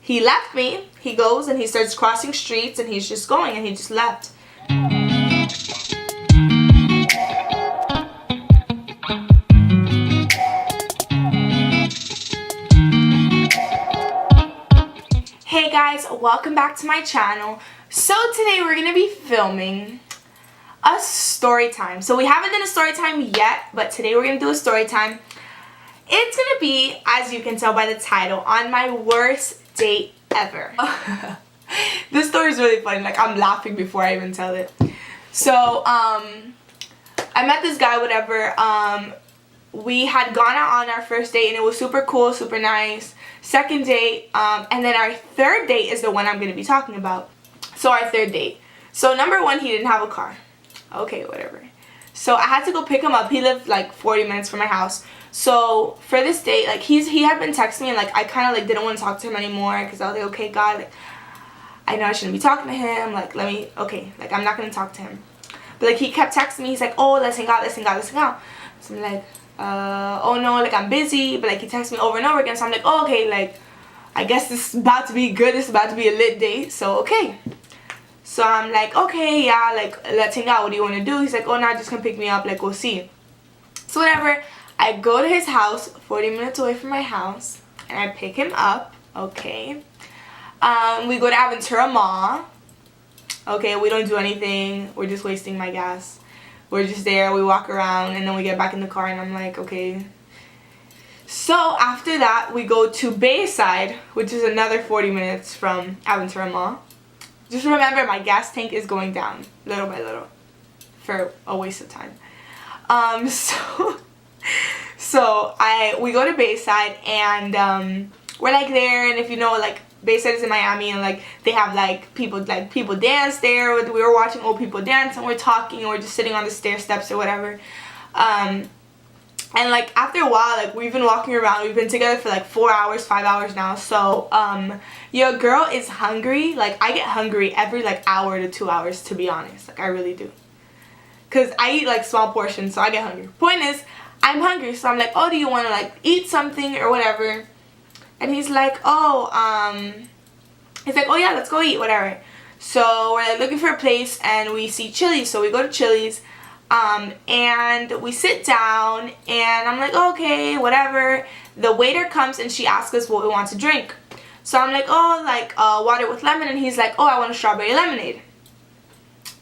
he left me. He goes and he starts crossing streets and he's just going and he just left. Hey guys, welcome back to my channel. So today we're going to be filming a story time. So we haven't done a story time yet, but today we're going to do a story time. It's going to be, as you can tell by the title, on my worst date ever. This story is really funny. Like, I'm laughing before I even tell it. So, I met this guy, whatever. We had gone out on our first date and it was super cool, super nice. Second date, and then our third date is the one I'm going to be talking about. So our third date. So number one, he didn't have a car. Okay, whatever. So I had to go pick him up. He lived like 40 minutes from my house. So for this date, like he had been texting me and like I kind of like didn't want to talk to him anymore because I was like, okay, God, like I know I shouldn't be talking to him. Like okay, like I'm not going to talk to him. But like he kept texting me. He's like, oh, let's hang out, let's hang out, let's hang out. So I'm like, oh no, like I'm busy. But like he texts me over and over again. So I'm like, oh, okay, like I guess this is about to be good. This is about to be a lit date. So okay. So I'm like, okay, yeah, like let's hang out. What do you want to do? He's like, oh, no, just come pick me up. Like, we'll see. So whatever. I go to his house, 40 minutes away from my house, and I pick him up. Okay. We go to Aventura Mall. Okay, we don't do anything. We're just wasting my gas. We're just there. We walk around, and then we get back in the car, and I'm like, okay. So after that, we go to Bayside, which is another 40 minutes from Aventura Mall. Just remember, my gas tank is going down little by little for a waste of time. So we go to Bayside and we're like there, and if you know, like Bayside is in Miami, and like they have like people dance there. We were watching old people dance and we're talking and we're just sitting on the stair steps or whatever. And like after a while, like we've been walking around, we've been together for like 4 hours, 5 hours now. So your girl is hungry. Like I get hungry every like hour to 2 hours, to be honest. Like I really do. Cause I eat like small portions, so I get hungry. Point is, I'm hungry, so I'm like, oh, do you want to like eat something or whatever? And he's like, oh, yeah, let's go eat, whatever. So we're like looking for a place and we see Chili's, so we go to Chili's. And we sit down and I'm like, okay, whatever. The waiter comes and she asks us what we want to drink. So I'm like, oh, like water with lemon, and he's like, oh, I want a strawberry lemonade.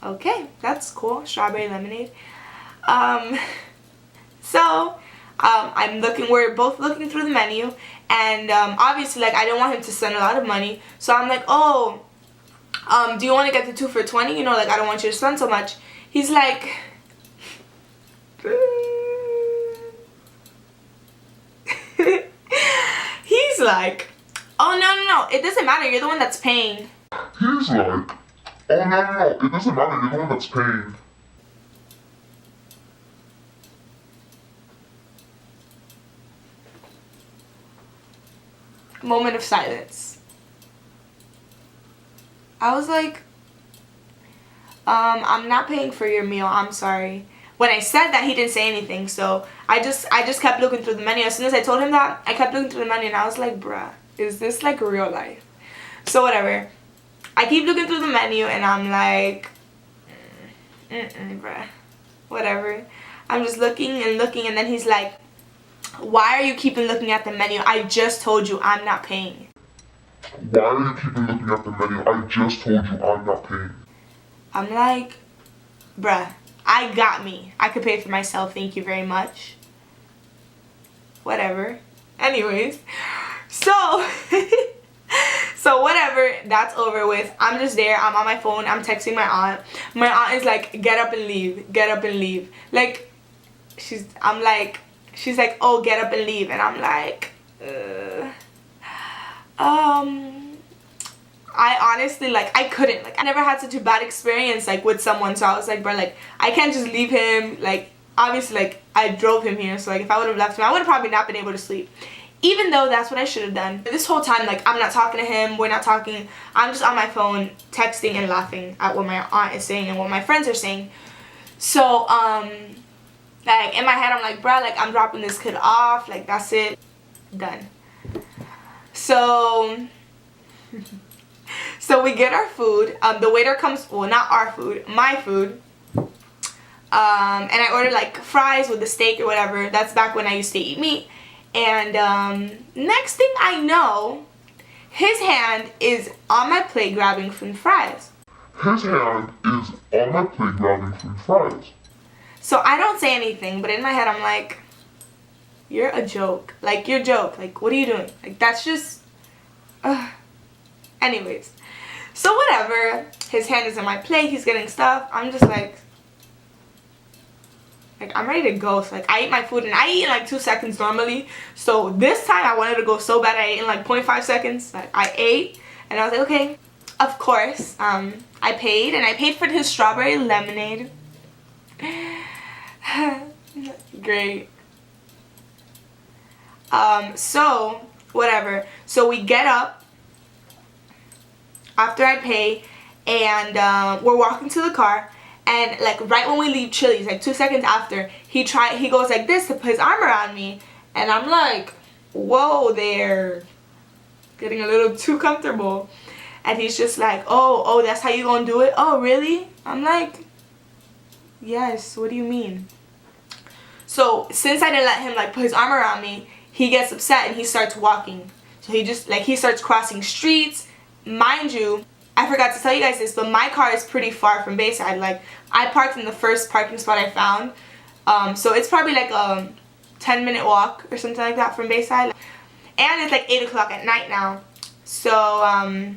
Okay, that's cool, strawberry lemonade. We're both looking through the menu, and obviously, like, I didn't want him to spend a lot of money. So I'm like, oh, do you want to get the 2 for $20? You know, like, I don't want you to spend so much. He's like, he's like, oh, no, it doesn't matter, you're the one that's paying. He's like, oh, no, it doesn't matter, you're the one that's paying. Moment of silence. I was like, I'm not paying for your meal, I'm sorry. When I said that, he didn't say anything, so I just kept looking through the menu. As soon as I told him that, I kept looking through the menu, and I was like, bruh, is this like real life? So whatever. I keep looking through the menu, and I'm like, bruh, whatever. I'm just looking, and then he's like, why are you keeping looking at the menu? I just told you I'm not paying. Why are you keeping looking at the menu? I just told you I'm not paying. I'm like, bruh, I got me. I could pay for myself, thank you very much. Whatever. Anyways, so whatever, that's over with. I'm just there, I'm on my phone, I'm texting my aunt. My aunt is like, get up and leave, get up and leave. Like, she's like, oh, get up and leave. And I'm like, I honestly, like, I couldn't. Like, I never had such a bad experience, like, with someone. So I was like, bro, like, I can't just leave him. Like, obviously, like, I drove him here. So, like, if I would have left him, I would have probably not been able to sleep. Even though that's what I should have done. This whole time, like, I'm not talking to him. We're not talking. I'm just on my phone texting and laughing at what my aunt is saying and what my friends are saying. So, like, in my head, I'm like, bro, like, I'm dropping this kid off. Like, that's it. Done. So So we get our food. The waiter comes, well, not our food, my food. And I ordered like fries with the steak or whatever. That's back when I used to eat meat. And next thing I know, his hand is on my plate grabbing some fries. His hand is on my plate grabbing some fries. So I don't say anything, but in my head I'm like, you're a joke. Like, you're a joke. Like, what are you doing? Like, that's just... Anyways. So whatever. His hand is on my plate. He's getting stuff. I'm just like, I'm ready to go. So, like, I eat my food, and I eat in, like, 2 seconds normally. So, this time, I wanted to go so bad, I ate in, like, 0.5 seconds. Like, I ate, and I was like, okay. Of course, I paid, and I paid for his strawberry lemonade. Great. So, whatever. So, we get up after I pay, and we're walking to the car. And like right when we leave Chili's, like 2 seconds after, he goes like this to put his arm around me, and I'm like, whoa there, getting a little too comfortable. And he's just like, oh, that's how you gonna do it? Oh, really? I'm like, yes, what do you mean? So since I didn't let him like put his arm around me, he gets upset and he starts walking. So he starts crossing streets. Mind you, I forgot to tell you guys this, but my car is pretty far from Bayside. Like, I parked in the first parking spot I found. So it's probably like a 10-minute walk or something like that from Bayside. And it's like 8 o'clock at night now. So,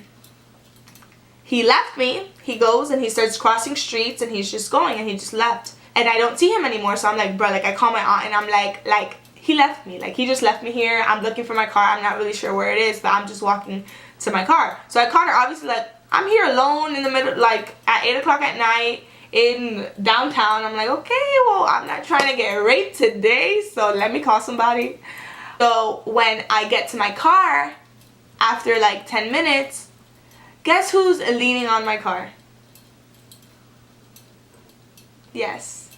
he left me. He goes and he starts crossing streets and he's just going and he just left. And I don't see him anymore. So I'm like, bro, like I call my aunt and I'm like, he left me. Like, he just left me here. I'm looking for my car. I'm not really sure where it is, but I'm just walking to my car. So I called her, obviously, like, I'm here alone in the middle, like, at 8 o'clock at night in downtown. I'm like, okay, well, I'm not trying to get raped today, so let me call somebody. So when I get to my car, after, like, 10 minutes, guess who's leaning on my car? Yes.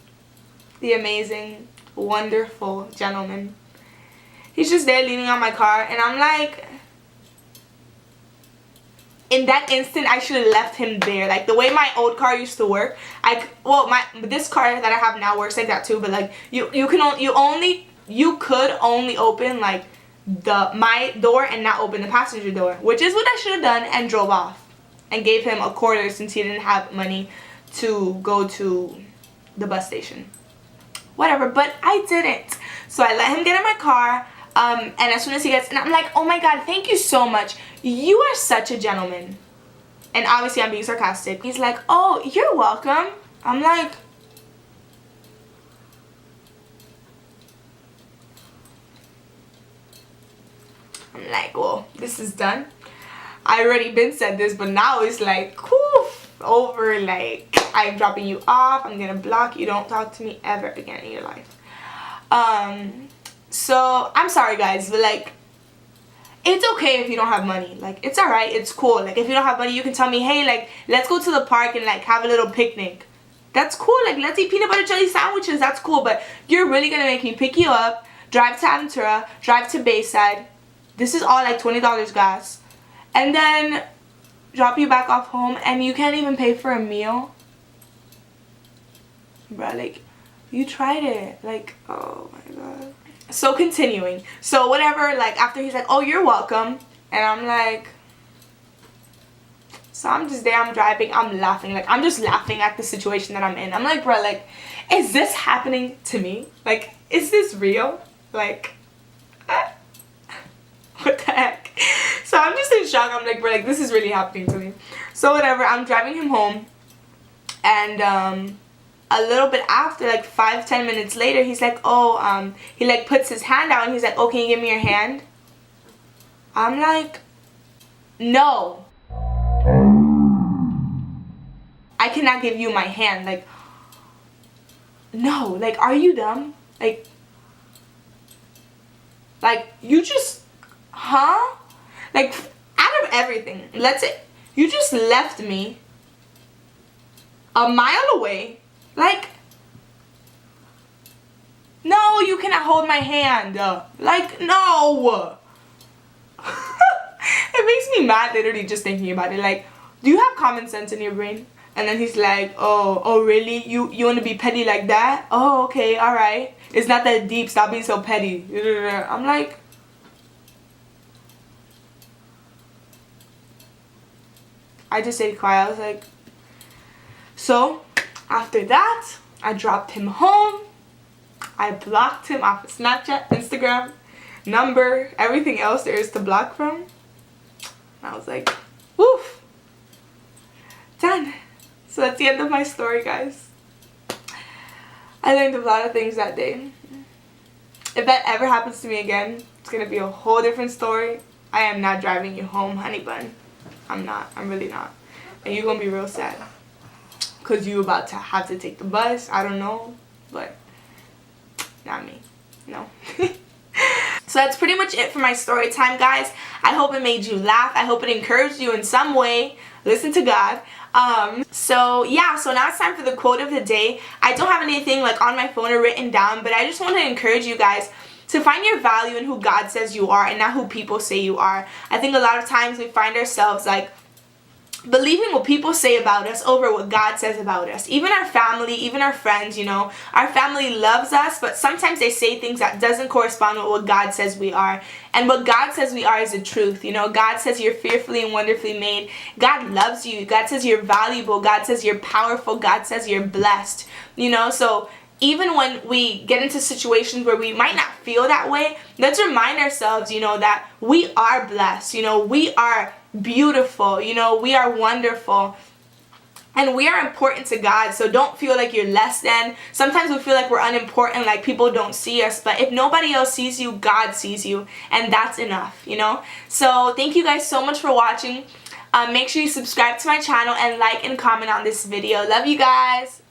The amazing, wonderful gentleman. He's just there leaning on my car, and I'm like... In that instant, I should have left him there. Like, the way my old car used to work, this car that I have now works like that too. But like, you could only open like my door and not open the passenger door, which is what I should have done, and drove off and gave him a quarter since he didn't have money to go to the bus station. Whatever, but I didn't. So I let him get in my car. And as soon as he gets, and I'm like, oh my god, thank you so much. You are such a gentleman. And obviously I'm being sarcastic. He's like, oh, you're welcome. I'm like, well, this is done. I already been said this, but now it's like, whew, over, like, I'm dropping you off. I'm gonna block you. Don't talk to me ever again in your life. So, I'm sorry guys, but like, it's okay if you don't have money. Like, it's alright, it's cool. Like, if you don't have money, you can tell me, hey, like, let's go to the park and like have a little picnic. That's cool. Like, let's eat peanut butter jelly sandwiches. That's cool. But you're really gonna make me pick you up, drive to Aventura, drive to Bayside. This is all like $20 gas. And then drop you back off home and you can't even pay for a meal? Bruh, like, you tried it. Like, oh my god. So continuing, so whatever, like after he's like, oh, you're welcome, and I'm like, so I'm just there, I'm driving, I'm laughing, like I'm just laughing at the situation that I'm in. I'm like, bro, like, is this happening to me? Like, is this real? Like, what the heck? So I'm just in shock. I'm like, bro, like, this is really happening to me. So whatever, I'm driving him home, and a little bit after, like 5-10 minutes later, he's like, oh, he like puts his hand out and he's like, oh, can you give me your hand? I'm like, no, I cannot give you my hand. Like, no, like, are you dumb? Like you just, huh? Like, out of everything, let's say you just left me a mile away. Like, no, you cannot hold my hand. Like, no. It makes me mad literally just thinking about it. Like, do you have common sense in your brain? And then he's like, oh really? You want to be petty like that? Oh, okay, alright. It's not that deep. Stop being so petty. I'm like, I just stayed quiet. I was like, so after that, I dropped him home. I blocked him off of Snapchat, Instagram, number, everything else there is to block from. And I was like, woof, done. So that's the end of my story, guys. I learned a lot of things that day. If that ever happens to me again, it's gonna be a whole different story. I am not driving you home, honey bun. I'm not. I'm really not. And you're gonna be real sad. Because you about to have to take the bus. I don't know. But not me. No. So that's pretty much it for my story time, guys. I hope it made you laugh. I hope it encouraged you in some way. Listen to God. So yeah, so now it's time for the quote of the day. I don't have anything like on my phone or written down, but I just want to encourage you guys to find your value in who God says you are and not who people say you are. I think a lot of times we find ourselves like believing what people say about us over what God says about us. Even our family, even our friends, you know, our family loves us, but sometimes they say things that doesn't correspond with what God says we are. And what God says we are is the truth. You know, God says you're fearfully and wonderfully made. God loves you. God says you're valuable. God says you're powerful. God says you're blessed. You know, so even when we get into situations where we might not feel that way, let's remind ourselves, you know, that we are blessed. You know, we are beautiful. You know, we are wonderful. And we are important to God, so don't feel like you're less than. Sometimes we feel like we're unimportant, like people don't see us. But if nobody else sees you, God sees you. And that's enough, you know. So thank you guys so much for watching. Make sure you subscribe to my channel and like and comment on this video. Love you guys.